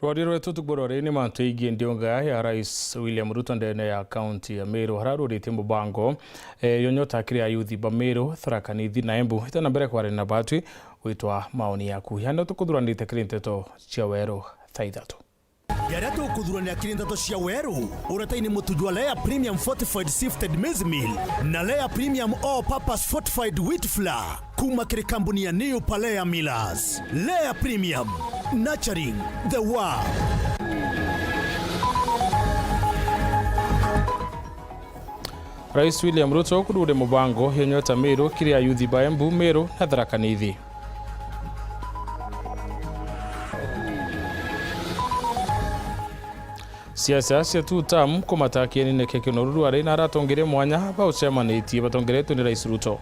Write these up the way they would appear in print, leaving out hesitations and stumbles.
Rwadiro wetu tukborore ni mantu igi ndionga ya Rais William Ruto ndene ya county ya Meru hararu rite mubango yonyota kiri ayuthi ba Meru Tharaka Nithi na Embu itana mbere kware na batwi uitwa maoni yaku hano tukudhuranite kiri nteto cia weru thaithatu Yara tukudhuranira kiri nteto cia weru urataini mutujwa Lea Premium Fortified Sifted Maize Meal na Lea Premium All Purpose Fortified Wheat Flour kuma kiri kampuni ya New Palea Millers. Lea Premium, nurturing the world. Rais William Ruto kurude mubango yonyota Meru kiri ayuthi ba Embu Meru na Tharaka Nithi. Siasa cia tutamu kumatakia ni nekeke noruru ari na ratongere mwanya ba ucemanitie batongeretwo ni Rais Ruto.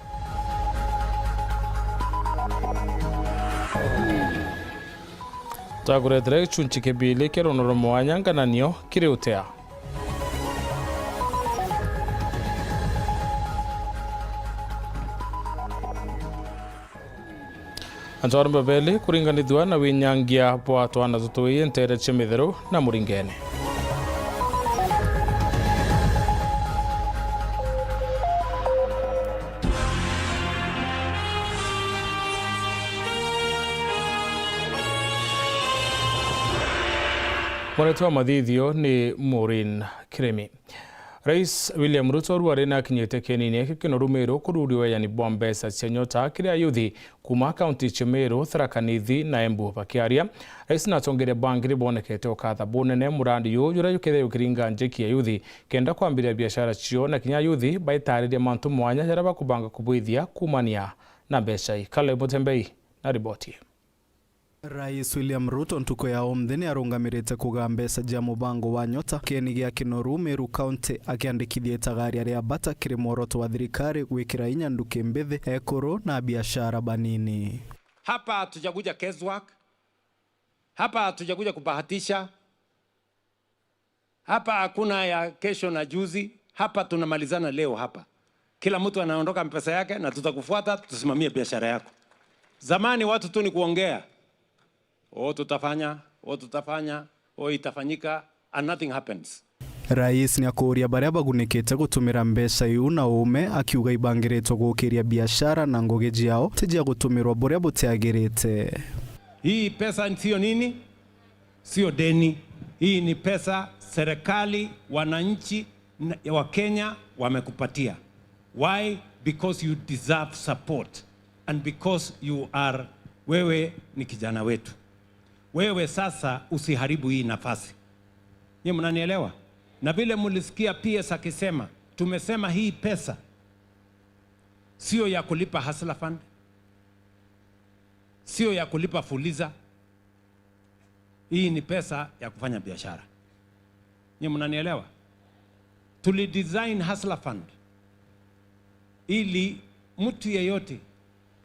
Taguretere chunchike bile kero noro mwanya ngananio kire utea. Anjoro mbele kuringanithwa na winyangia po atwana tutuye ntere chemithero na muringene. Mwanetua mathithio ni Maureen Kiremi. Rais William Ruto ruare na kinyete kenini kikino Meru kururiwe yani bombesa chenyota kiri ayuthi kuma county cia Meru Tharaka Nithi na Embu bakiaria. Rais natongere bangiri bonekete okatha bonene murandi yu yura yukethe yukiringa njeki ayuthi kenda kwambiria biashara cio na kinya ayuthi baitariria mantu mwanya yaraba kubanga kubuithia kumania na mbeca Kale Mutembei na riboti. Rais William Ruto ntuko ya omthini arungamirite kuga mbeca jia mubango wa nyota kieni gia kinoru Meru County akiandikithie tagari aria bata kiri moroto wa thirikari gwikira inya nduke mbithi ekuru na biashara banini. Hapa hatujakuja guesswork. Hapa hatujakuja kubahatisha. Hapa hakuna ya kesho na juzi. Hapa tunamalizana leo hapa. Kila mtu anaondoka mpesa yake na tutakufuata tusimamie biashara yako. Zamani watu tu ni kuongea. tutafanya, itafanyika, and nothing happens. Rais ni akuria baria bagunikite gutumira mbeca iu na ume akiuga ibangiritwo gukiria biashara na ngugi jiao tijia gutumirwa buria butiagirite. Hii pesa sio nini? Sio deni. Hii ni pesa serikali, wananchi wa Kenya wamekupatia. Why? Because you deserve support and because wewe ni kijana wetu. Wewe sasa usiharibu hii nafasi. Nyie mnanielewa? Na vile mulisikia PS akisema, tumesema hii pesa sio ya kulipa Hustler Fund, sio ya kulipa Fuliza. Hii ni pesa ya kufanya biashara. Nyie mnanielewa? Tulidesign Hustler Fund ili mtu yeyote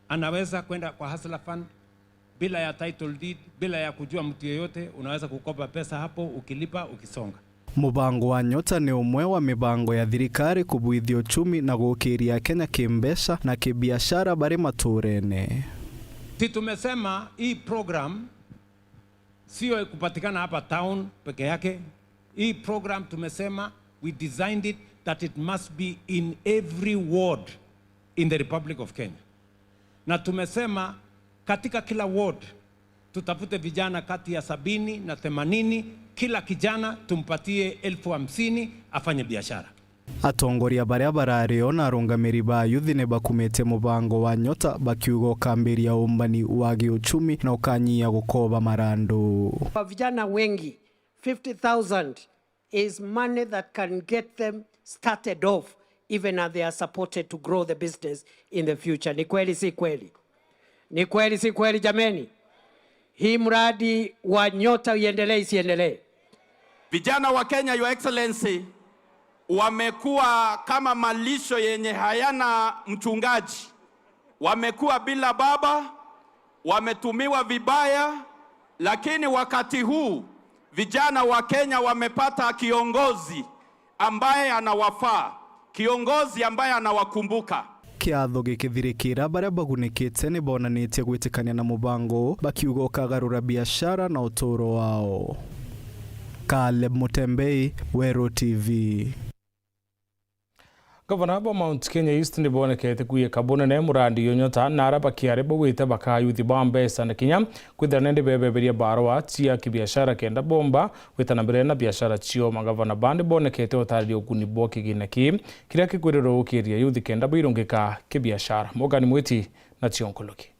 anaweza kwenda kwa Hustler Fund bila ya title deed, bila ya kujua mtu yeyote, unaweza kukopa pesa hapo, ukilipa, ukisonga. Mubango wa nyota ni umwe wa mibango ya thirikari kubuithia uchumi na gukiria Kenya kimbesha na kibiashara bari maturene. Tumesema hii program sio kupatikana hapa town peke yake. Hii program tumesema we designed it that it must be in every ward in the Republic of Kenya. Na tumesema katika kila ward tutafute vijana kati ya 70 na 80, kila kijana tumpatie 50,000 afanye biashara. Atongoria baria barario na arungamiri ba yuthi ne bakumete mubango wa nyota bakiugo kambiria umbani wa giuchumi na ukanyia gukoba marando. Vijana wengi 50,000 is money that can get them started off even as they are supported to grow the business in the future. Ni kweli si kweli? Ni kweli si kweli jameni? Hii mradi wa nyota iendelee isiendelee? Vijana wa Kenya, Your Excellency, wamekuwa kama malisho yenye hayana mchungaji. Wamekuwa bila baba, wametumiwa vibaya, lakini wakati huu vijana wa Kenya wamepata kiongozi ambaye anawafaa, kiongozi ambaye anawakumbuka. kiatho gikithirikira baria bagunikite ni bonanitie gwitikania na mubango bakiuga ukagarura biashara na uturo wao. Caleb Mutembei, Wero TV. Gavana wa Mount Kenya East ni bonekete kuye kabone ne murandi yonyota nara bakiare bwite bakayuthi bambesa na kinya kwithana ndi bebeberia barwa tia kibiashara kenda bomba witana mbere na biashara chio magavana bandi bonekete otari okuni boki ginaki kiria kikwirero ukiria yuthi kenda birongeka kibiashara Mogani Mwiti na Chionkoloki.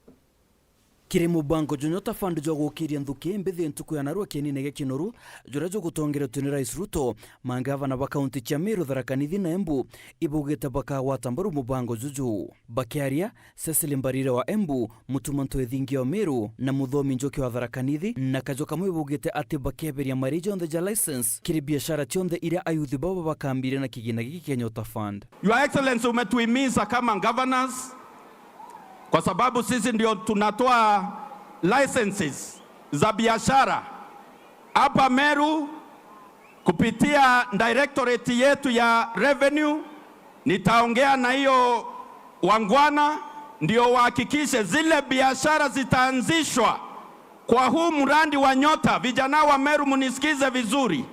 Kiri mubango Jonyota Fund jo gukiria nthuki mbithi ntuku ya narua kinine gekinoru jura jo gutongera tuni Rais Ruto mangavana ba kaunti cia Meru, Tharaka Nithi na Embu ibugite bakagwata mbaru mubango juju bakiaria Cecily Mbarire wa Embu, Mutumanto Ethingi wa Meru na Muthomi Njoki wa Tharaka Nithi na kajoka mwibugite ati bakeberia marija on the license kiri biashara tionde iria ayuthi baba bakambire na kigina giki kia Nyota Fund. Your Excellency, umetuhimiza kama governors kwa sababu sisi ndio tunatoa licenses za biashara hapa Meru kupitia directorate yetu ya revenue. Nitaongea na hiyo wangwana ndio wahakikishe zile biashara zitaanzishwa kwa huu mradi wa Nyota. Vijana wa Meru munisikize vizuri,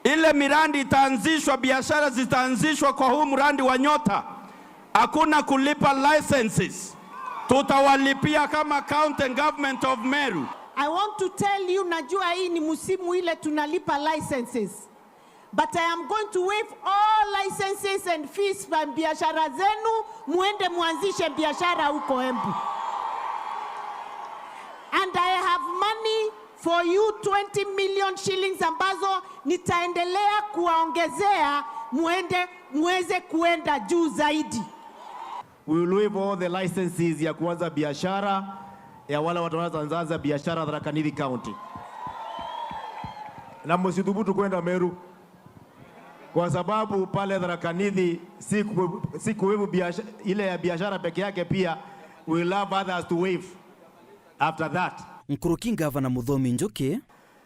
ile miradi itaanzishwa, biashara zitaanzishwa kwa huu mradi wa Nyota. Hakuna kulipa licenses, tutawalipia kama county government of Meru. I want to tell you, najua hii ni musimu ile tunalipa licenses, but I am going to waive all licenses and fees for biashara zenu, muende muanzishe biashara huko Embu. And I have money for you, 20 million shillings ambazo nitaendelea kuwaongezea muweze kuenda juu zaidi. We will waive all the licenses ya kuanza biashara ya wala watu wanaanza biashara Tharaka Nithi County. Na msithubutu kwenda Meru kwa sababu pale Tharaka Nithi si kuwaive biashara ile ya biashara peke yake, pia we will have others to waive after that. Nkuruki Gavana Muthomi Njoki,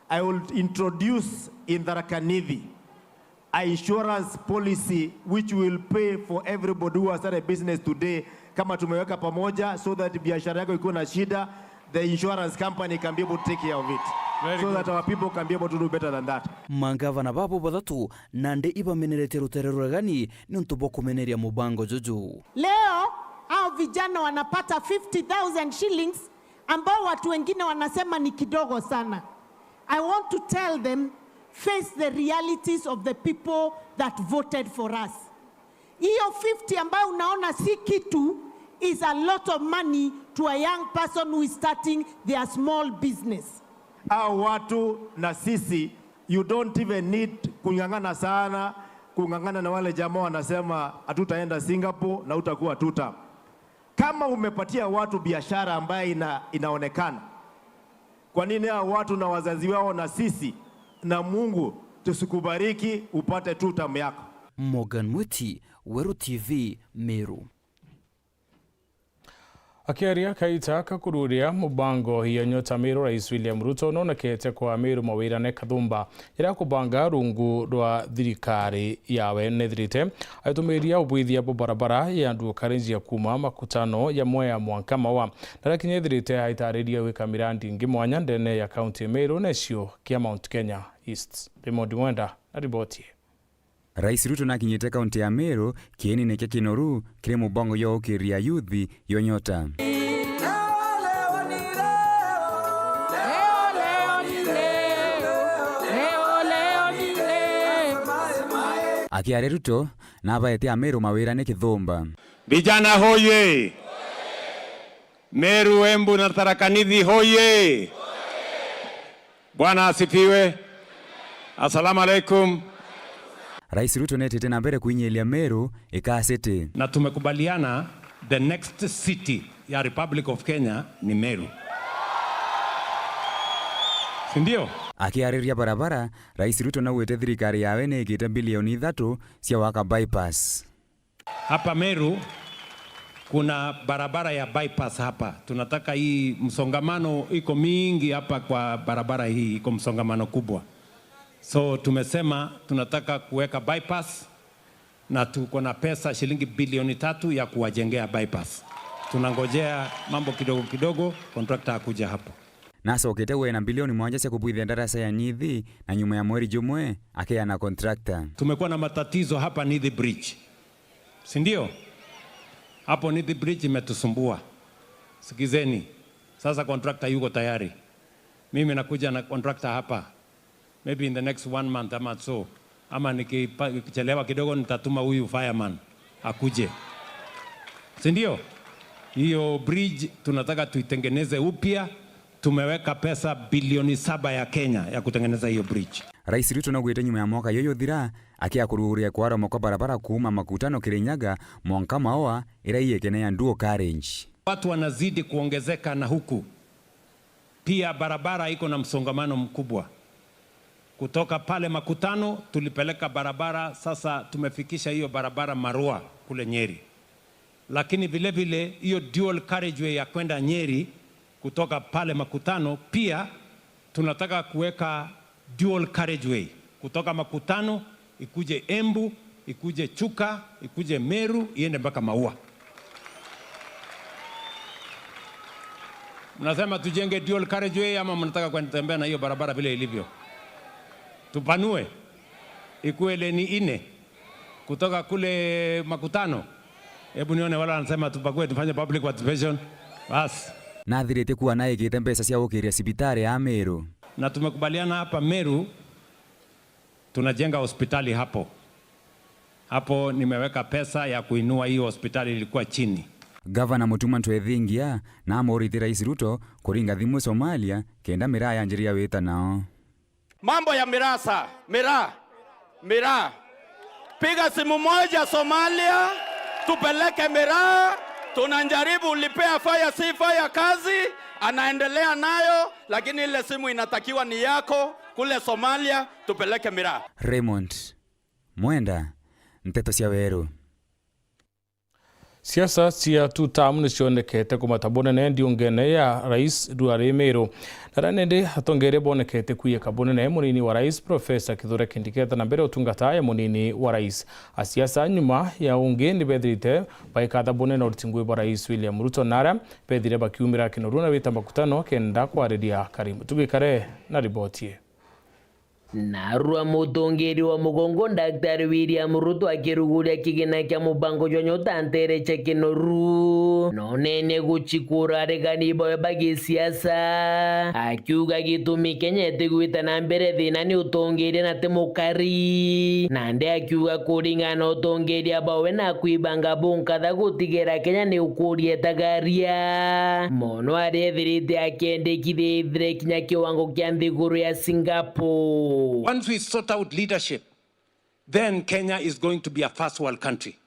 I will introduce in Tharaka Nithi a insurance policy which will pay for everybody who has started a business today, kama tumeweka pamoja, so that biashara yako iko na shida, the insurance company can be able to take care of it. Very so good. That our people can be able to do better than that. Mangavana babo bathatu nande iba menerete rutereruragani ni ntubo kumeneria mubango juju. Leo hao vijana wanapata 50,000 shillings ambao watu wengine wanasema ni kidogo sana. I want to tell them, face the realities of the people that voted for us. Hiyo 50 ambayo unaona si kitu is a lot of money to a young person who is starting their small business. Hao watu na sisi, you don't even need kungangana sana, kungangana na wale jamaa wanasema hatutaenda Singapore na utakuwa tuta. Kama umepatia watu biashara ambayo inaonekana, kwa nini hao watu na wazazi wao na sisi na Mungu tusikubariki upate tu tamu yako? Morgan Mwiti, Wero TV, Meru. Akiaria kaita kakururia mubango hiyo Nyota Meru, Rais William Ruto nona kete kwa Meru mawirane kathumba ira kubanga rungu rwa thirikari yawe nethirite aitumiria ubwithia bo barabara ya ndu karenji ya kuma makutano ya Mwea Mwanka Mawa narakinye ethirite aitariria wika mirandi ngi mwanya ndene ya county Meru necio kia Mount Kenya East. Raymond Mwenda na riboti. Rais Ruto na kinyete kaunti ya Meru kieni neke kinoru kire mubango yo ukiria yuthi yo Nyota. Akiare Ruto na abaete a Meru mawirane kithumba. Vijana hoye! Meru, Embu na Tharaka Nithi hoye! Bwana asifiwe. Asalamu alaikum. Rais Ruto netete na mbere kuinyelia Meru ikasete. Na tumekubaliana the next city ya Republic of Kenya ni Meru. Sindio? Akiariria barabara, Rais Ruto na uete thirikari yawe nekite bilioni 3 cia waka bypass. Hapa Meru kuna barabara ya bypass hapa. Tunataka hii msongamano iko mingi hapa kwa barabara hii, iko msongamano kubwa. So tumesema tunataka kuweka bypass na tuko na pesa shilingi bilioni 3 ya kuwajengea bypass. Tunangojea mambo kidogo kidogo, contractor akuja hapo. Nasokete wena bilioni 1 cia kubwithia darasa ya Nithi na nyuma ya mweri jumwe akia na contractor. Tumekuwa na matatizo hapa Nithi Bridge, si ndio? Hapo Nithi Bridge imetusumbua. Sikizeni, sasa contractor yuko tayari. Mimi nakuja na contractor hapa, maybe in the next 1 month ama so, ama nikichelewa kidogo nitatuma huyu fireman akuje, si ndio? Hiyo bridge tunataka tuitengeneze upya. Tumeweka pesa bilioni 7 ya Kenya ya kutengeneza hiyo bridge. Rais Ruto nagwite nyuma ya mwaka yoyo thira akia kuruhuria kwara moko barabara kuuma Makutano Kirinyaga mwanka maoa ira iyekene ya dual carriage. Watu wanazidi kuongezeka na huku pia barabara iko na msongamano mkubwa. Kutoka pale Makutano tulipeleka barabara, sasa tumefikisha hiyo barabara Marua kule Nyeri. Lakini vile vile hiyo dual carriageway ya kwenda Nyeri kutoka pale Makutano pia tunataka kuweka dual carriageway kutoka Makutano ikuje Embu, ikuje Chuka, ikuje Meru, iende mpaka Maua. Mnasema tujenge dual carriageway ama mnataka kutembea na hiyo barabara vile ilivyo? Tupanue ikuwe leni 4 kutoka kule Makutano. Hebu nione wala wanasema tupakue tufanye public participation. Bas. Na thirite kuwa naye gite pesa cia gukiria sibitari ya Meru. Na tumekubaliana hapa Meru tunajenga hospitali hapo. Hapo nimeweka pesa ya kuinua hiyo hospitali ilikuwa chini. Gavana Mutuma Ntwethingia na amorite Rais Ruto kuringa thimu Somalia kenda miraa ya njiria wita nao. Mambo ya mirasa, miraa. Piga simu moja Somalia, tupeleke miraa, tunajaribu ulipea fire si fire kazi, anaendelea nayo, lakini ile simu inatakiwa ni yako kule Somalia, tupeleke miraa. Raymond Mwenda, Nteto cia Weru. Siasa cia tutamu nicionekete kumatabonene ndiungene ya Rais Duale Meru na nende hatongere bonekete kuye kabonene munini wa Rais Profesa Kithure Kindiki na mbere utungata ya munini wa Rais. Asiasa nyuma ya ungeni bedrite baikatha bonene utingwe wa Rais William Ruto nara bedire bakiumira Kinoru na wita Makutano kenda kwa redia Karimu. Tubikare na riboti. Narua mutongeri wa mugongo Daktari William Ruto akiruguria kigina kya mubango jonyota ntere cha Kinoru nonene guchikura regani boye bagi siasa akiuga gitumi kenyete gwita na mbere thina ni utongeri na temukari nande akiuga kuringa na utongeri abawe na kuibanga bunka gutigera Kenya ni ukurie tagaria mono arethirite akendekithie ithire kinya kiwango kya nthiguru ya Singapore. Once we sort out leadership, then Kenya is going to be a first world country.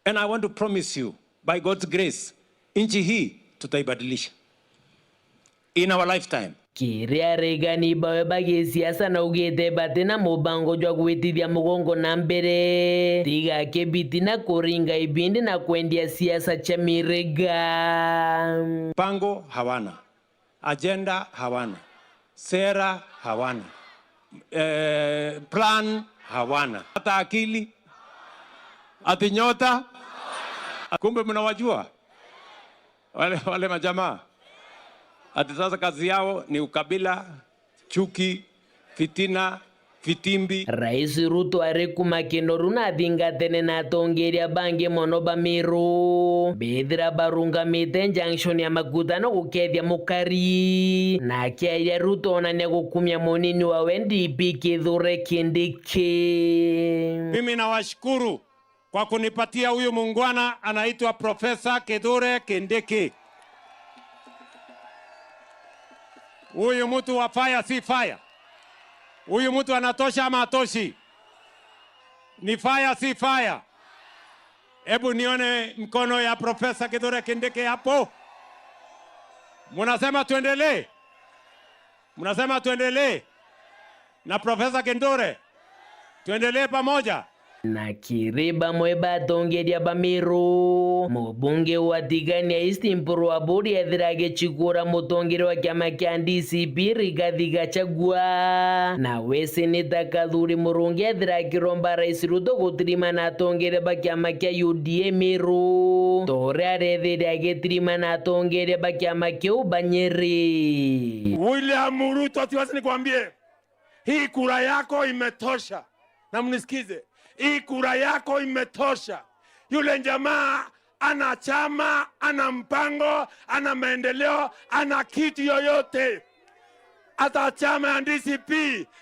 And I want to promise you, by God's grace, nchi hii tutaibadilisha in our lifetime. Kiria regani bawe bagi siasa na ugete batina mubango jwa kuitithia mugongo na mbere tiga kebiti na kuringa ibindi na kuendia siasa cha mirega. Pango hawana, agenda hawana, sera hawana, plan hawana, hata akili, ati nyota. Kumbe mnawajua wale majamaa, ati sasa kazi yao ni ukabila, chuki, fitina, fitimbi. Rais Ruto arekuma Kinoru na thingatene na tongeria bange mono Bamiru bethira barungamite junction ya Makutano gukethia mukari na kia Ruto onania gukumia munini wa NDP Kithure Kindiki. Mimi nawashukuru kwa kunipatia huyu mungwana anaitwa Profesa Kithure Kindiki. Huyu mtu wa fire si fire. Huyu mtu anatosha ama atoshi? Ni fire si fire. Hebu nione mkono ya Profesa Kithure Kindiki hapo. Mnasema tuendelee? Mnasema tuendelee na Profesa Kithure? Tuendelee pamoja? na kiriba mweba tongeria bamiru mubunge wa Tigania East Mpuru Abudi ethirage chikura mutongere wa kiama kia DCP Rigathi Gachagua na weseneta Kathuri Murungi ethirage romba Rais Ruto gutirima na tongere ba kiama kia UDA Miru tore arethirage tirima na tongere ba kiama kia Banyeri. William Ruto, atiwasi nikwambie, hii kura yako imetosha, na mnisikize, hii kura yako imetosha. Yule jamaa ana chama, ana mpango, ana maendeleo, ana kitu yoyote. Hata chama ya DCP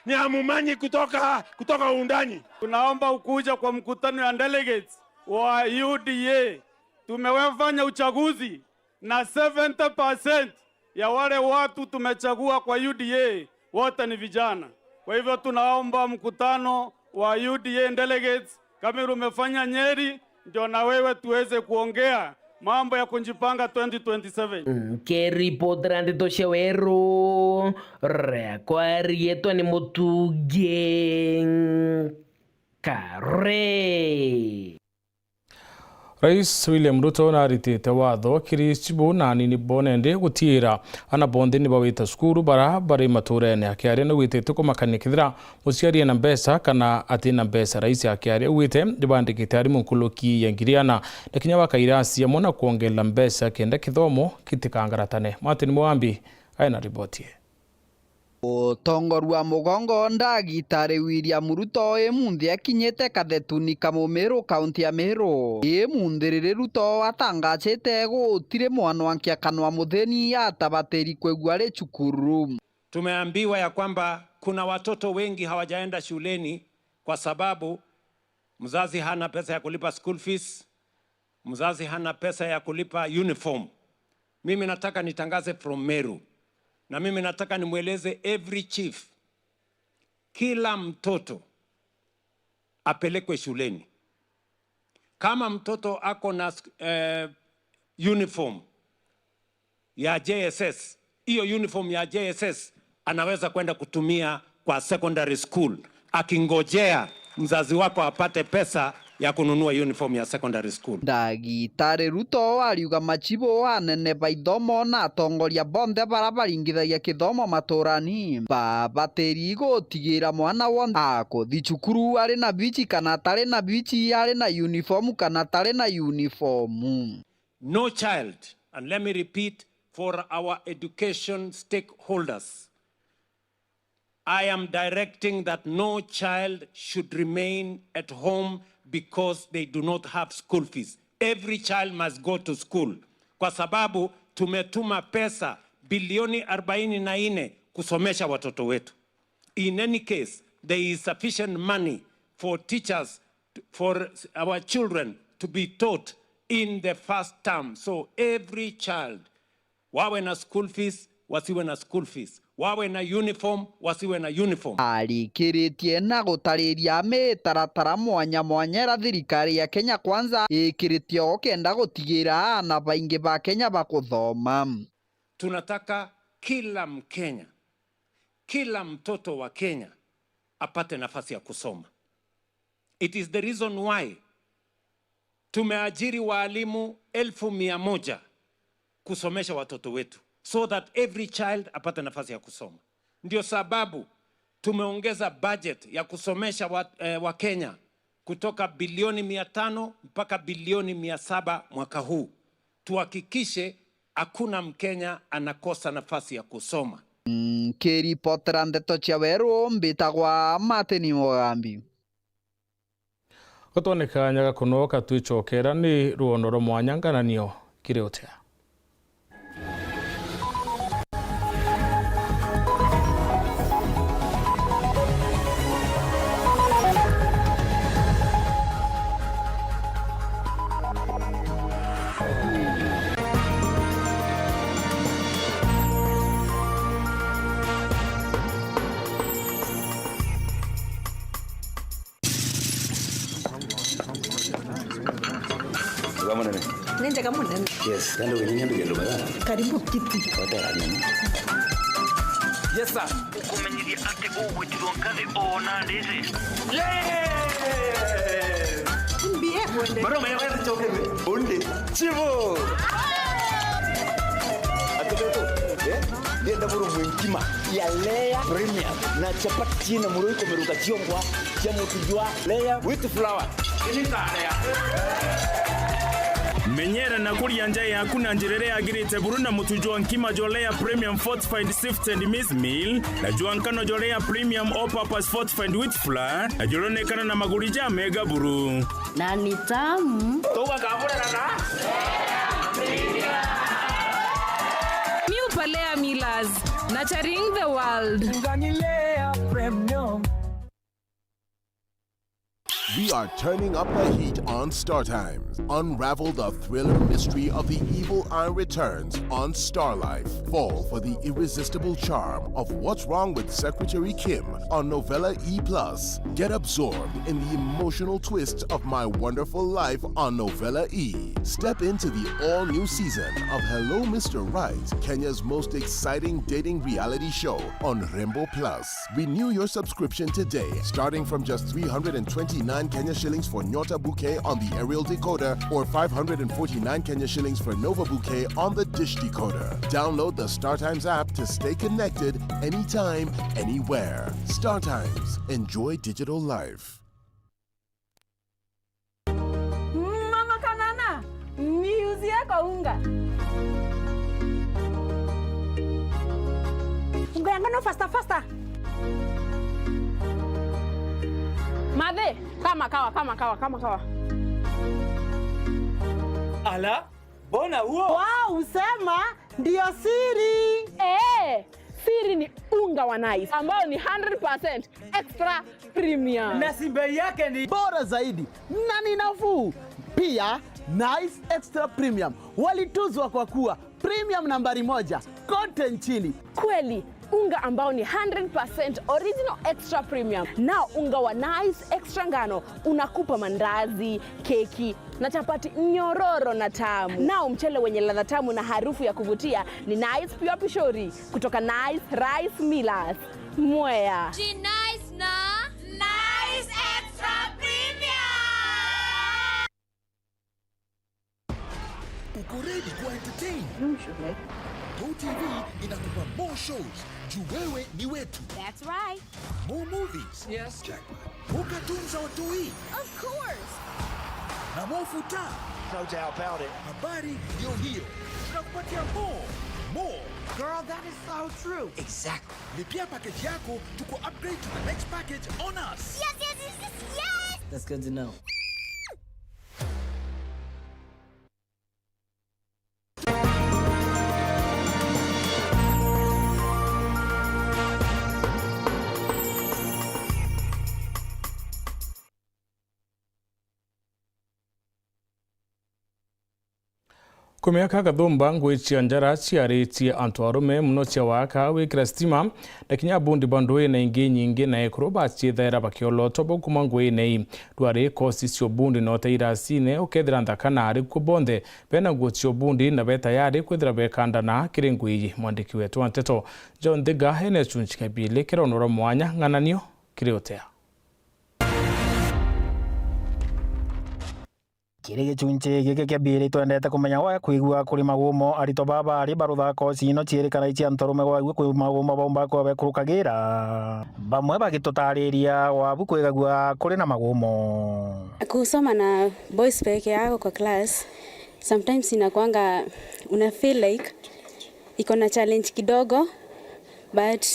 ni amumanyi kutoka undani. Tunaomba ukuja kwa mkutano ya delegates wa UDA. Tumewafanya uchaguzi na 70% ya wale watu tumechagua kwa UDA wote ni vijana. Kwa hivyo tunaomba mkutano wa UDA delegates kama umefanya Nyeri, ndio na wewe tuweze kuongea mambo ya kunjipanga 2027. Keripot Randito Shewero rekwari yetu ni Mutuge Kare. Rais William Ruto naritite watho kiricibu na nini bonende gutira ana bonde ni bawita skuru bari maturene akiaria no witete kumakanikithira muciarie na mbesa kana atina mbesa. Rais akiaria wite ndibandikite ari munkuluki yangiriana nakinya wakairacia mona kuongela mbesa kenda kithomo kitikangaratane. Martin Mwambi aina ripoti. Utongoru wa mugongo ndagitari William Ruto emunthi akinyete Kathetuni Kamumiru kaunti ya Meru. Emunthiriri Ruto atangacite gutire mwana wankia kanwa mutheni atabateri kwegua ri cukuru. Tumeambiwa ya kwamba kuna watoto wengi hawajaenda shuleni kwa sababu mzazi hana pesa ya kulipa school fees, mzazi hana pesa ya kulipa uniform. Mimi nataka nitangaze from Meru. Na mimi nataka nimweleze every chief, kila mtoto apelekwe shuleni. Kama mtoto ako na uniform ya JSS, hiyo uniform ya JSS anaweza kwenda kutumia kwa secondary school, akingojea mzazi wako apate pesa ya kununua uniform ya secondary school. Ndagitari Ruto ariuga machibo anene baithomo na atongoria bonde barabaringithagia kithomo maturani babateri gutigira mwana wothe akuthi cukuru ari na bichi kana tari na bichi, ari na uniform kana tari na uniform. No child, and let me repeat for our education stakeholders, I am directing that no child should remain at home because they do not have school fees. Every child must go to school. Kwa sababu tumetuma pesa bilioni 44 kusomesha watoto wetu. In any case, there is sufficient money for teachers, for our children to be taught in the first term. So every child, wawe na school fees, wasiwe na school fees. Wawe na uniform, wasiwe na uniform. Arikiritie na gutariria mitaratara mwanya mwanya thirikari ya Kenya Kwanza ikiritie okenda gutigira na baingi ba Kenya bakuthoma. Tunataka kila Mkenya, kila mtoto wa Kenya apate nafasi ya kusoma. It is the reason why tumeajiri walimu 1,100 kusomesha watoto wetu, so that every child apate nafasi ya kusoma. Ndio sababu tumeongeza budget ya kusomesha wa Kenya kutoka bilioni 500 mpaka bilioni 700 mwaka huu. Tuhakikishe hakuna Mkenya anakosa nafasi ya kusoma. Keripot Randito Shewero mbitagwa Martin Mwambi. Gotoneka nyaga kuno katwichokera ni ruonoro mwanyangananio kiriotea. Nenda kama nani? Yes, ndio kwenye nyambi gendo bana. Karibu kiti. Wata nini? Yes sir. Ukumenyithia ati ugwitirwo ngathi ona ndizi. Mbie kwende. Bado mwenye chokewe. Onde. Chivo. Atoto. Yenda buru mwingima ya Lea Premium na chapati na muro ikomeruka chiongwa cha mutujwa Lea with flour. Ini tarea. Menyera na kuria njai yaku na njirere agirite buruna mutujwa nkima jolea Premium Fortified Sifted Maize Meal na juankano jolea Premium All Purpose Fortified Wheat Flour na jolonekana na magurija mega buru Na ni tamu. Toka kabura na New Palea Millers, nurturing the world. We are turning up the heat on Star Times. Unravel the thriller mystery of the evil eye returns on Star Life. Fall for the irresistible charm of What's Wrong with Secretary Kim on Novella E+. Get absorbed in the emotional twists of My Wonderful Life on Novella E. Step into the all-new season of Hello Mr. Right, Kenya's most exciting dating reality show on Rainbow Plus. Renew your subscription today, starting from just 329 Kenya shillings for Nyota Bouquet on the aerial decoder or 549 Kenya shillings for Nova Bouquet on the dish decoder. Download the StarTimes app to stay connected anytime, anywhere. StarTimes. Enjoy digital life. Mama Kanana, niuzie kwa unga. Unga yangano faster. Madhe, kama kawa. Ala, bona huo? Wow, usema ndio siri. Siri ni unga wa Nice ambao ni 100% extra premium. Na bei yake ni bora zaidi na ni nafuu. Pia Nice Extra Premium walituzwa kwa kuwa premium nambari 1 kote nchini. Kweli, unga ambao ni 100% original extra premium. Nao unga wa Nice Extra ngano unakupa mandazi, keki na chapati nyororo na tamu. Nao mchele wenye ladha tamu na harufu ya kuvutia ni Nice Pure Pishori kutoka Nice Rice Millers. Mwea. Nice na Nice Extra Premium. Uko ready ku entertain? GoTV inakupa more shows. Juu wewe ni wetu. That's right. More movies. Yes. More cartoons za watoi. Of course. Na more futa. No doubt about it. Habari ndio hiyo. Tunakupatia more. Girl, that is so true. Exactly. Lipia package yako tuko upgrade to the next package on us. Yes. That's good to know. Kumiaka gathumba ngwichia njara ciaritie antu arume muno cia waka wikira stima na kinya bundi bandwe na ingi nyingi na ekroba ciethaira bakioloto bokuma ngwinei dwari kosi cio bundi no teira sine ukethira nthakana ari kubonde bena gucio bundi na beta yari kwithira bekandana kiringwi mwandiki wetu wa Nteto John Thiga hene chunchika bile kironoro mwanya ng'ananio kiriotea Kiri gicunji giki kia mbiri twendete kumenya wa kuigua kuri magumo arito baba ari baruthako cino ciirikana ici antorume gwa kwi magumo bomba ko bekurukagira bamwe bagitutariria wabu kwigagua kuri na magumo kusoma na boys peke yako kwa class sometimes inakuanga una feel like iko na challenge kidogo but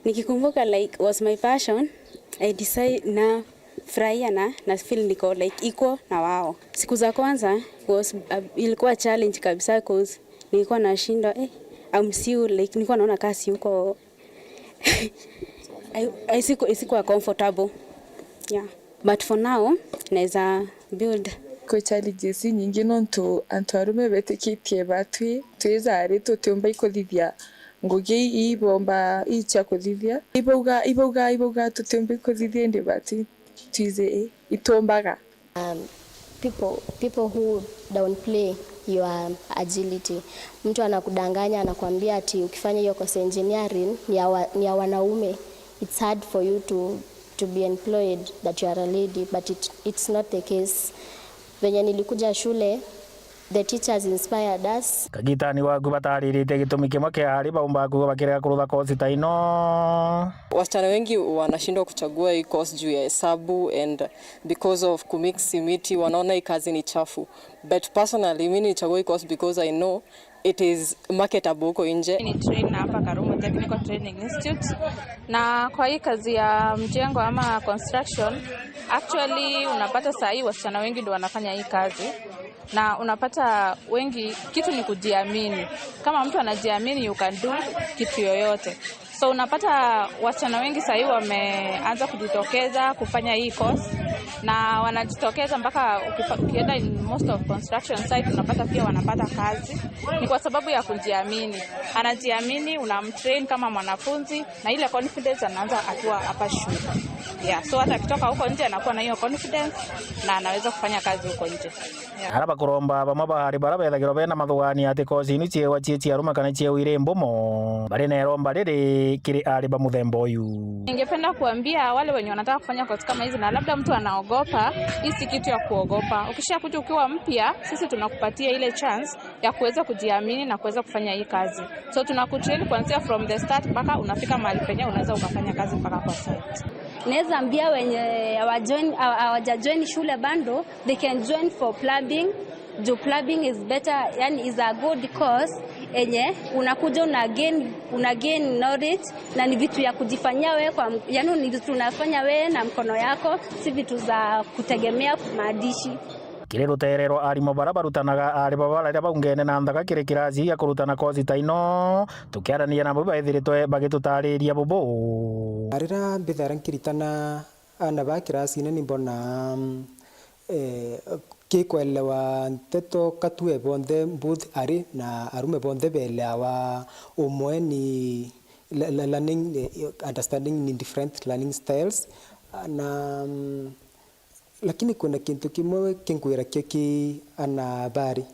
nikikumbuka like was my passion I decide na furahia na feel niko like iko na wao. Siku za kwanza ilikuwa challenge kabisa cause nilikuwa nashindwa amsiu like nilikuwa naona kasi huko isikuwa comfortable. Yeah. But for now naweza build ko challenges nyingi nonto antarume betekitie batwi twizari tutumba ikuthithia ngugi ibomba icha kuthithia ibauga tutumba ikuthithia ndi bati twize itombaga people who downplay your agility. Mtu anakudanganya anakuambia ati ukifanya hiyo course engineering ni ya wanaume. It's hard for you to be employed that you are a lady, but it's not the case. Venye nilikuja shule, the teachers inspired us. Kagitani waku bataririte gitumi kimwe kia ari baumba ku bakirega kurutha kosi ta ino. Wasichana wengi wanashindwa kuchagua hii course juu ya hesabu, and because of kumix simiti wanaona hii kazi ni chafu. But personally mimi nilichagua hii course because I know it is marketable huko nje. Ni train hapa Karumo Technical Training Institute, na kwa hii kazi ya mjengo ama construction, actually unapata saa hii wasichana wengi ndio wanafanya hii kazi, na unapata wengi kitu ni kujiamini. Kama mtu anajiamini, you can do kitu yoyote. So unapata wasichana wengi sasa hivi wameanza kujitokeza kufanya hii course, na wanajitokeza mpaka ukienda in most of construction site unapata pia wanapata kazi. Ni kwa sababu ya kujiamini. Anajiamini, unamtrain kama mwanafunzi, na ile confidence anaanza akiwa hapa shule. Yeah, so hata akitoka huko nje anakuwa na hiyo confidence na anaweza kufanya kazi huko nje. Haraba kuromba bamwe bahari barabethagirwo bena mathugani ati kosi inu ciewa cie aruma kana ciewa ire mbomo bari na romba riri kiri ari ba muthemba uyu. Ningependa kuambia wale wenye wanataka kufanya kosi kama hizi, na labda mtu anaogopa, hii si kitu ya kuogopa. Ukishakuja ukiwa mpya, sisi tunakupatia ile chance ya kuweza kujiamini na kuweza kufanya hii kazi. So tunakutrain kuanzia from the start mpaka unafika mahali penye unaweza ukafanya kazi mpaka kwa site. Naweza ambia wenye hawajajoin shule bando, they can join for plumbing. Jo, plumbing is better, yani is a good course enye unakuja una gain knowledge, na ni vitu ya kujifanyia wewe kwa, yani ni vitu unafanya wewe na mkono yako, si vitu za kutegemea maadishi. Kire ruterero arimo barabarutanaga ari babara baungene na ndaga kire kirazi ya kurutana kozi ta ino tukiarania na boba ethiritwe bagitutariria bobo arira mbithara nkiritana ana ba kirasi ni mbona kikwelewa nteto katue bonde booth ari na arume bonde belewa umwe ni learning understanding in different learning styles na lakini kuna kintu kimwe kinkwira kiki ana bari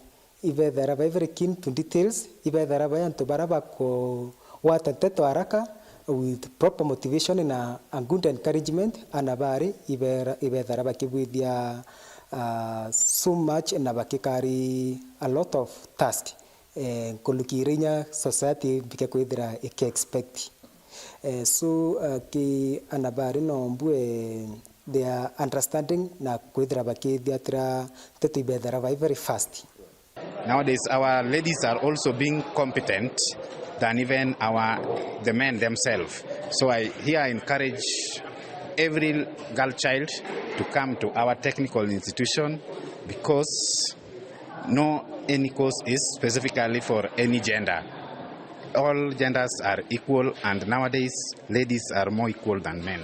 ivethera very keen to details ivethera bayanto baraba ko wateteto haraka with proper motivation and a good encouragement ana bari ivethera bakibwithia so much na bakikari a lot of task kulukirinya society bikakwithira expect so ki ana bari no mbue their understanding na kwithira bakithiatira tetu ibethera very fast. Nowadays our ladies are also being competent than even the men themselves. So I encourage every girl child to come to our technical institution, because no any course is specifically for any gender. All genders are equal, and nowadays ladies are more equal than men.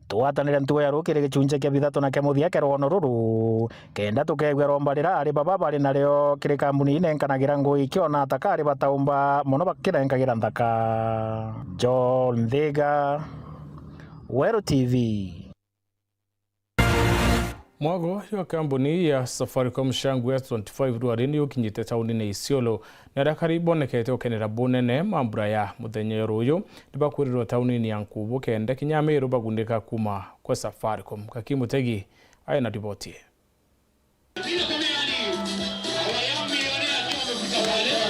Twatanire ntuwe yarukire gichunje kia bithatu na kia muthia kerono ruru kenda tukegwe rombarira ari baba bari nario kire kambuni inenkanagira ngui kiona atakari bataumba mono bakirenkagira nthaka. John Thiga, Weru TV. Mwago ya kambuni ya Safaricom Shangwe 25 rwari ukinyite tauni-ini Isiolo na dakari bonekete ukenera bonene mambura ya muthenya ruyu nibakurirwo tauni-ini ya Nkubu kende kinyamiru bagundika kuma kwa Safaricom. Kakimutegi aya na ripoti.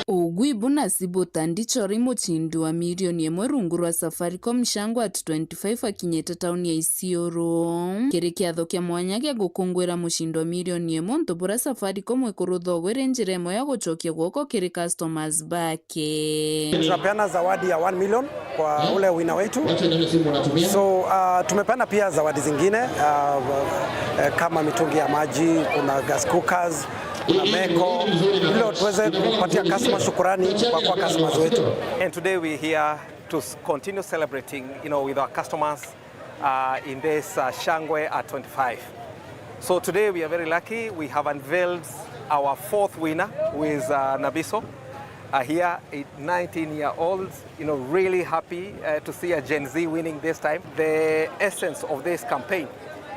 Ogwibu na Sibota ndicho rimo chindu wa milioni emwe rungu rwa Safaricom Shangwe at 25 akinyete tauni ya Isiolo. Kiri kiatho kia mwanya kia gukungwira mushindo wa milioni emwe ntubura Safaricom wekurutho gwire njira emwe ya guchokia guoko kiri customers bake. Tunapeana zawadi ya 1 million kwa ule wina wetu. So tumepeana pia zawadi zingine kama mitungi ya maji, kuna gas cookers, kuna meko, ili tuweze kupatia customer shukrani kwa customers wetu. And today we're here to continue celebrating, with our customers in this Shangwe at 25. So today we are very lucky. We have unveiled our fourth winner, who is Nabiso. Here, a 19-year-old, really happy to see a Gen Z winning this time. The essence of this campaign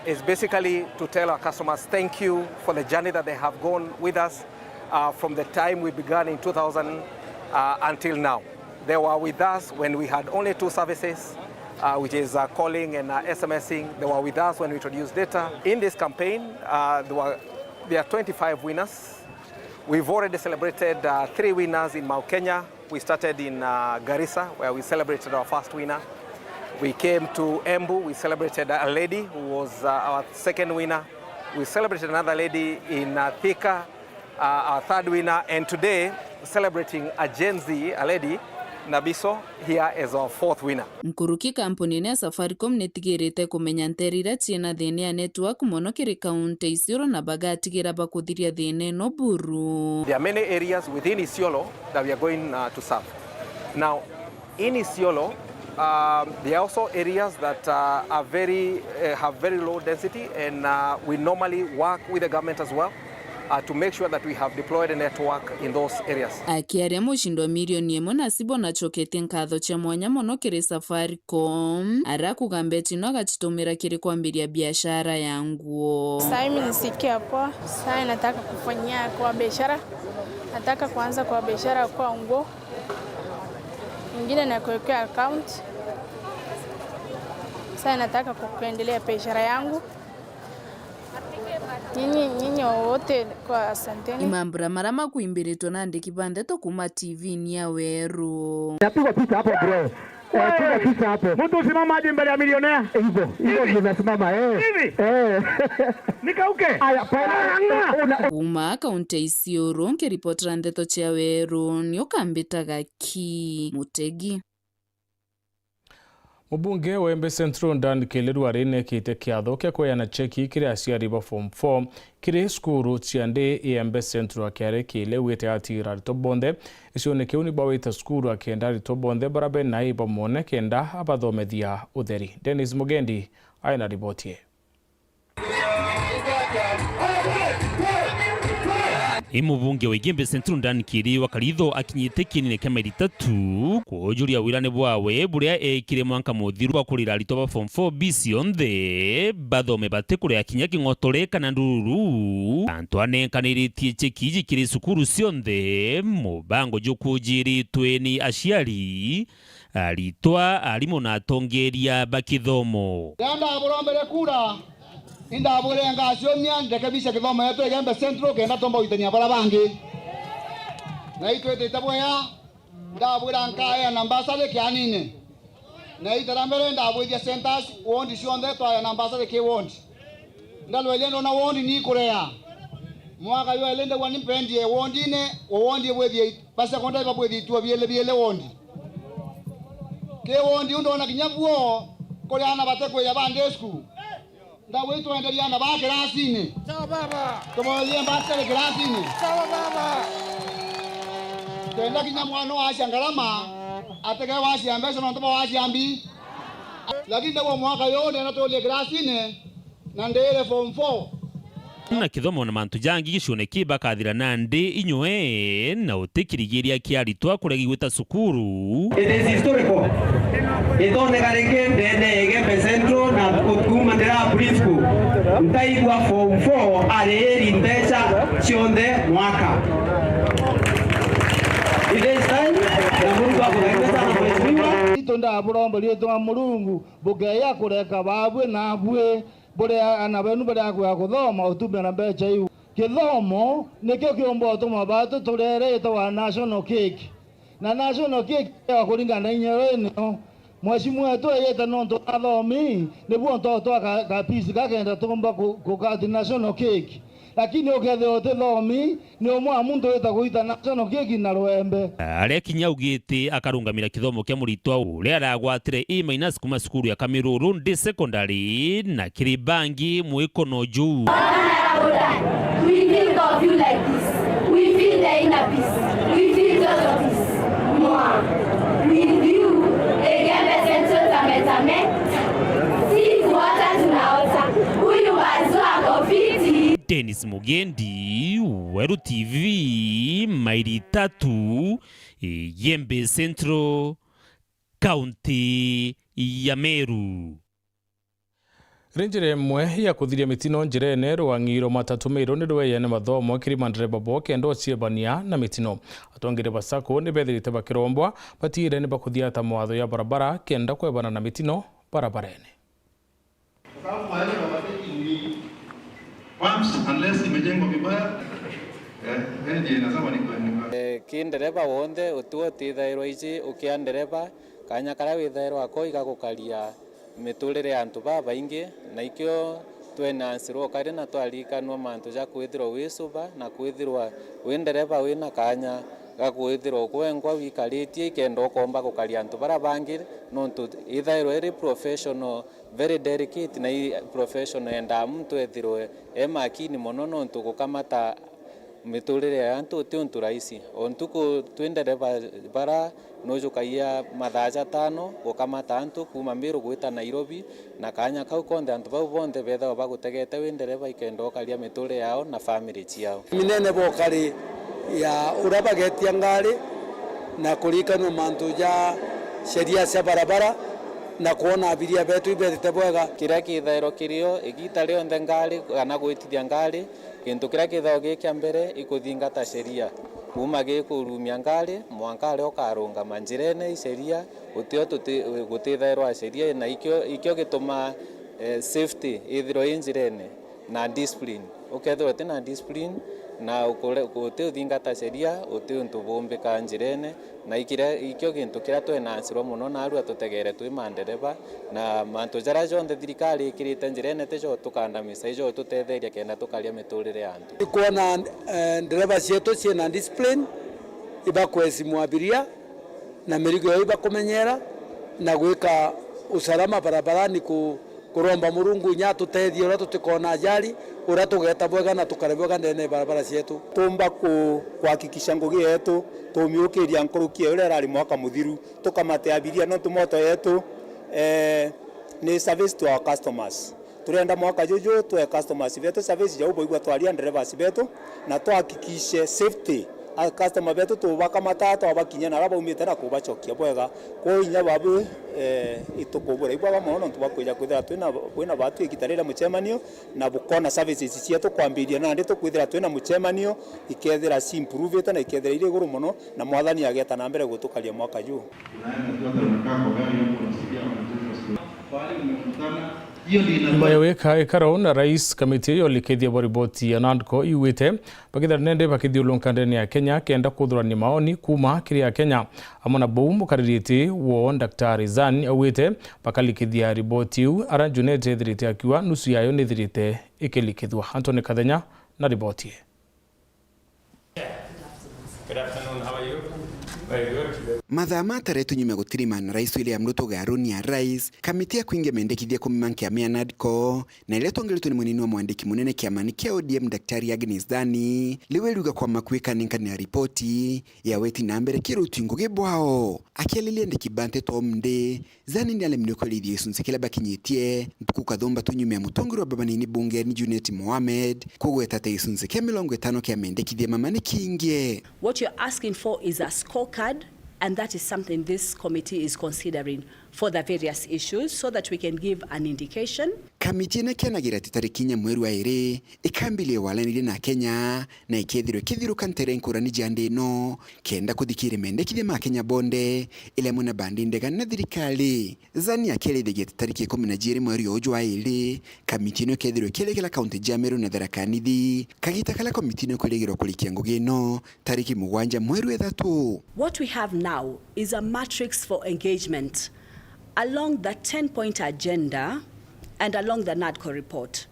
is basically to tell our customers thank you for the journey that they have gone with us. from the time we began in 2000 until now. They were with us when we had only 2 services, which is calling and SMSing. They were with us when we introduced data. In this campaign, there are 25 winners. We've already celebrated 3 winners in Mount Kenya. We started in Garissa, where we celebrated our first winner. We came to Embu, we celebrated a lady who was our second winner. We celebrated another lady in Thika, our third winner. And today, celebrating a Gen Z, a lady, Nabiso, here is our 4th winner. Nkuruki kampuni ya Safaricom netigirite kumenya nterira ciena thine ya network mono kiri kaunti Isiolo na bagatigira bakuthiria thine no buru. There are many areas within Isiolo that we are going to serve. Now, in Isiolo, there are also areas that are have very low density, and we normally work with the government as well to make sure that we have deployed a network in those areas. Akiaria mushindo milioni 1 na sibo na chokete nkatho cha mwanya mono kiri Safaricom arakugambe chino gachitumira kiri kwambiria biashara yangu. Sasa mimi nisikia poa, sasa nataka kufanyia kwa biashara. Nataka kuanza kwa biashara kwa nguo. Ingine na kuweka account. Sasa nataka kuendelea biashara yangu. Nyinyi wote kwa asanteni. Imambura marama kuimbiritwa na ndiki bandeto kuma TV ni ya Weru. Napigwa picha hapo bro. Piga picha hapo. Mtu usimama aje mbele ya milionea. Hivyo nimesimama hivi. Nikauke. Aya pana. Kuma kaunti Isiolo nkiripotera ndeto cia Weru ni ukambitaga ki Mutegi. Mubunge wa Embe Central Dan Keleru arene kite kiatho kia kuyana cheki kiri aciari ba form 4 kiri skuru ciande Embe Central akiare kile wite atira ritobonthe icio ni kiuni bawita skuru akienda ritobonthe barabe na iba mone kenda abathomethia utheri. Dennis Mugendi aina ripotie. Imubunge wa Embe Central Dan Kiri wakaritho akinyite kinene kya meri 3 kujuria wirane bwawe buria ekire mwanka muthiru bakurira rito ba form 4 BC on the bathome bate kuria kinya kingotore kana nduru Antoine kaniritie chekiji kiri sukuru cionthe mubango jukujiri tweni aciari aritwa arimo na tongeria bakithomo Yanda burombere kura inda burenga aciomia ndekebisha kithomo yetu Embe Central kenda tomba uitania bara bangi na itwete tabwaya ndabwira nkaya nambasale kyanine na itarambere ndabwithia centers wondi cionthe twaya nambasale ki wondi ndalwelendo na wondi ni kurea mwaka yo elende wani pendie wondine wondi bwethie basa konda babwethi tu biele wondi ke wondi undona kinyabuo kuliana batekwe ya bandesku ndawe tuendelia na ba klasini. Sawa baba. Tumolie mbasale klasini. Sawa baba. Tenda kinya mwana wa shangalama ateke wa shiambeso na ntoba wa shiambi. Lakini ndio mwaka yote anatolia klasini na ndele form 4. Na kithomo na mantu jangi gicione kiba kathira nandi inywe na utikirigiria kiaritwa kuregi gwita sukuru. It is historical. Itone garenge ndende Embe Central na kuma ndera Brisco. Ntaigwa form 4 areri mbeca cionthe mwaka. It is time na Mungu akurekeza na mheshimiwa. Itonda burombo lieto Mulungu bugeya kureka babwe na bwe bore ana benu bari akwa kuthoma utume na mbeca iu. Kithomo nikio kiombo tuma batu turere ito wa national cake. Na national cake ya kuringana inyereni Mheshimiwa wetu yeta nonto athomi nibuo ntoto kapisi kakenda tomba kukati national cake lakini ukethe otithomi ni umwe muntu weta kuita national cake na Rwembe aria kinya ugite akarungamira kithomo kya muritwa uria aragwatire A- kuma sukuru ya Kamiruru ndi secondary na Kiribangi mwikono juu. We think of you like this. We feel the inner peace. We feel just of this. With you, Embe Central tametame. Si kuota tunaota. Huyu wazua kofiti. Dennis Mugendi, Weru TV, maili 3, Embe Central, kaunti ya Meru. Rinjire imwe ya kuthiria mitino njirene rwang'iro matatu meiru ni rweyene mathomo kiri mandereba bo kenda ociebania na mitino atongire basako ni bethirite bakirombwa batire ni bakuthia ta mawatho ya barabara kenda kwebana na mitino barabarene. Unless imejengwa vibaya kindereba wonde utuo tithairwo ici ukia ndereba kanya karia withairwo ako igagukaria miturire ya antu babaingi na ikio twenansirwo kari na twarikanwa mantu ja kwithirwo wisuba na kwithirwa windereba wina kanya gakwithirwo kwengwa wikaritie kenda ukomba gukaria antu bara bangi nontu ithairwo iri professional very delicate na professional enda muntu ethirwe emakini mono nontu gukamata miturire ya antu ti untu raisi ontuku twendereba bara nojukaia mathaja tano gukamata antu kuma Meru gwita Nairobi na kanya kau konde antu bau bonde betha bagutegete windereba ikenda ukaria miturire yao na family ciao minene bokari ya urabagetia ngari na kulikanwa mantu ja sheria cia barabara na kuona abiria betu ibethite bwega kiria kithairo kirio igita rionthe ngari kana gwitithia ngari kintu kiria kithairo gikia mbere ikuthingata sheria kuma gikurumia ngari mwankari ukarungama njirene sheria utio gutithairwa sheria na ikio gituma safety ithiro injirene na discipline ukethirwo tina discipline na uti uthingata sheria uti untu bumbika njirene na ikio gintu kiria twenansirwo muno na aru atutegere twi mandereba na mantu jara jonthe thirikari ikirite njirene tijo tukandamisa ijo tutetheria kenda tukaria miturire ya antu kuona ndereba cietu ciena discipline ibakwesimu abiria na mirigo yao ibakumenyera na gwika usalama barabarani kuromba Murungu nya tutethie ura tutikona ajali ura tugeta bwega na tukarebwega ndene barabara cietu tumba kuhakikisha ngugi yetu tumiukiria nkurukie ura rari mwaka muthiru tukamate abiria no tumoto yetu ni service to our customers turenda mwaka juju twe customers betu service ya uboigwa twaria drivers betu na tuhakikishe safety a customer betu tubaka matatu abakinya na raba umite na kubachokia bwega ko inya babu itukubura ibwa mono tubakwija kwithira twina batu ikitarira muchemanio na bukona services cietu kwambiria na ndi tukwithira twina muchemanio ikethira si improve na ikethira ire guru muno na mwathani ageta na mbere gutukaria mwaka juu nyuma ya weka ikaro na rais kamiti hiyo likithia riboti ya NADCO iwite bakithira nende bakithiulunka ndeni ya Kenya kenda kuthurania maoni kuma kiri ya Kenya amona boom kaririti wo Daktari Zan awite bakalikithia riboti yu aranjunete ethirite akiwa nusu yayo nithirite ikilikithwa. Anthony Kathenya na riboti. Good afternoon, how are you? Very good. Mathama taretu nyume gutirima na rais William Ruto garuni ya rais kamiti ya kuingia mendekithia kumimankia mea NADCO na ile tongelito ni munini wa mwandiki munene kiamani kia ODM Daktari Agnes Dhani liweluga kwa makuika ninkani ya ripoti ya weti na mbere kirutu nguge bwao akialilia ndiki bante tomde Zani ni alemniko lidi yesu nsekela bakinyetie ntuku kathomba tu nyume ya mutongiru wa baba nini bunge ni Junet Mohamed kugwe tate yesu nsekea milongo etano kia mendekithia mamani kiingie. What you're asking for is a scorecard, and that is something this committee is considering for the various issues so that we can give an indication. Kamiti na kianagira titarikinya mweru wa ere ikambilie walanire na Kenya na ikethiro kantere nkurani jande no kenda kuthikire mendekithia ma Kenya bonde ile muna bandi ndega na thirikali Zani akele dege titariki 12 mweri wa ujwa ere kamiti no kethiro kelekela county jameru na dharakanithi kagita kala komiti no kulegero kulikia ngugi no tariki 7 mweri wa 3. What we have now is a matrix for engagement along the 10-point agenda and along the NADCO report.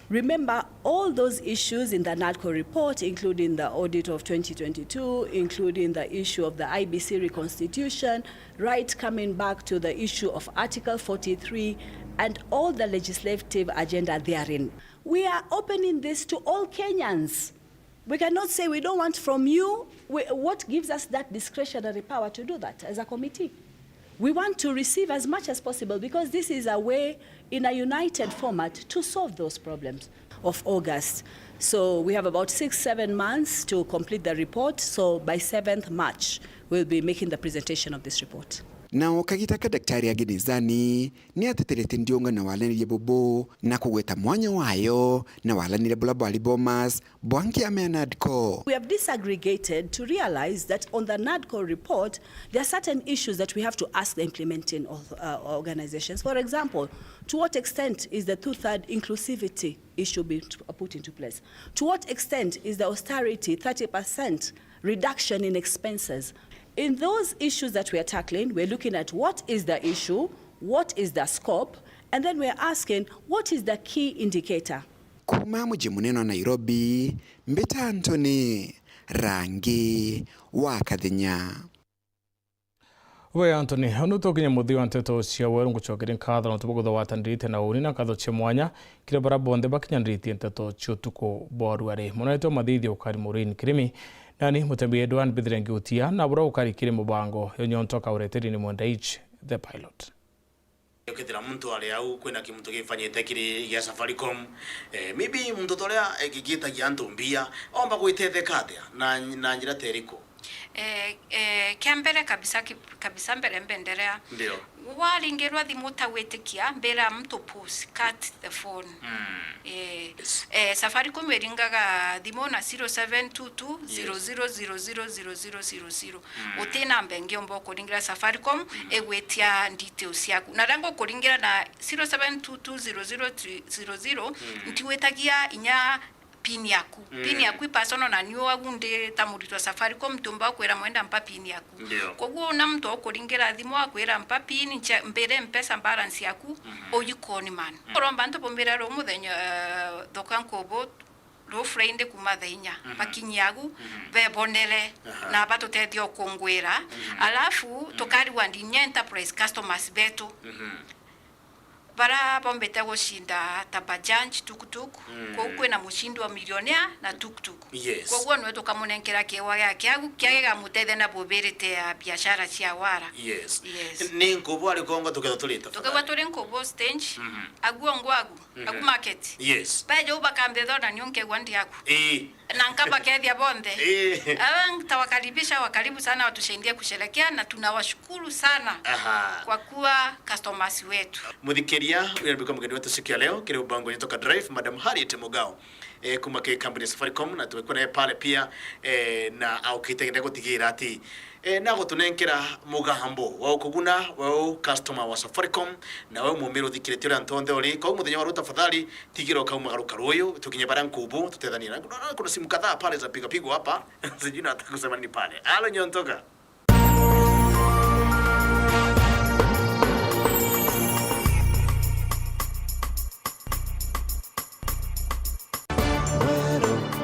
Remember, all those issues in the NADCO report, including the audit of 2022, including the issue of the IBC reconstitution, right coming back to the issue of Article 43, and all the legislative agenda therein. We are opening this to all Kenyans. We cannot say we don't want from you. What gives us that discretionary power to do that as a committee? We want to receive as much as possible because this is a way in a united format to solve those problems of August. So we have about 6-7 months to complete the report. So by 7th March, we'll be making the presentation of this report. Nao kagitaka Daktari Agnes Zani ni ateterete ndiungano na walanire bobo na kugweta mwanya wayo na walanire bulabo ali Bomas bwanki ya NADCO. We have disaggregated to realize that on the NADCO report there are certain issues that we have to ask the implementing organizations. For example, to what extent is the two-third inclusivity issue being put into place? To what extent is the austerity 30% reduction in expenses? In those issues that we are tackling, we're looking at what is the issue, what is the scope, and then we're asking what is the key indicator. Kuma mji munene wa Nairobi, Mbeta Anthony, Rangi wa Kathenya. We Anthony, hanu tokinya muthi wa nteto cia weru ngucokere nkatho na tubugutho watandirite na uri na katho cia mwanya kire bara bonde bakinyandirite nteto cia tuko boru ari munaito mathithi ukari Maureen Kiremi nani mutembi Edward Bidrengi utia na bura ukari kire mubango yonyontoka ureteri ni Mwendaichi the pilot. Yokethera muntu ari au kwina kimuntu gifanyite kiri ya Safaricom maybe muntu toria gigitagia antu mbia omba gwitetheka atia na njira teriko kiambere kabisa mbere mbenderea ndio waringerwa thimu tawetikia mbera mtu post cut the phone Safaricom eringaga thimu na 0722000000 utina mbenge ombo kuringira Safaricom egwetia details yaku na rango kuringira na 07220000 ntiwetagia inya pin yaku pin yaku personal na niyo agunde tamuritwa Safaricom tumba kwera mwenda mpa pin yaku koguo na mtu okuringira thimu akwera mpa pin mbere mpesa balance yaku oyukoni man romba nto bombera ro muthenya thokankobo ro friend kumathenya pakinyagu bebonere na batotethio kongwera alafu tokari wandinya enterprise customers betu bara bombete gushinda tabajanj tukutuku kokwe na mushindo wa milionea na tukutuku kokwe no tukamunenkera kewa yake agu kyagega mutethe na boberete ya biashara cia wara ni ngobo ari kongo tuketho tulita tukwa turi ngobo stage agu ngwagu agu market baje ubakambe thona nyonke gwandi yako na nkaba kethia bonde tawakaribisha wakaribu sana watushaindia kusherekea na tunawashukuru sana kwa kuwa customers wetu. Mudhikiria unabika mgeni wetu siku ya leo kile ubango nitoka drive Madam Harriet Mugao kuma ke company Safaricom na tumekuwa naye pale pia na au kitengenda gutigira ati na gutunenkera mugambo wa ukuguna wa customer wa Safaricom na we mumiro thikirite uri antonde uri kwa muthenya wa ruta fadhali tigiro ka umagaruka ruyo tukinye bara nkubu tutethania kuna simu kadhaa pale za piga pigo hapa sijui na hata kusema ni pale alo nyontoka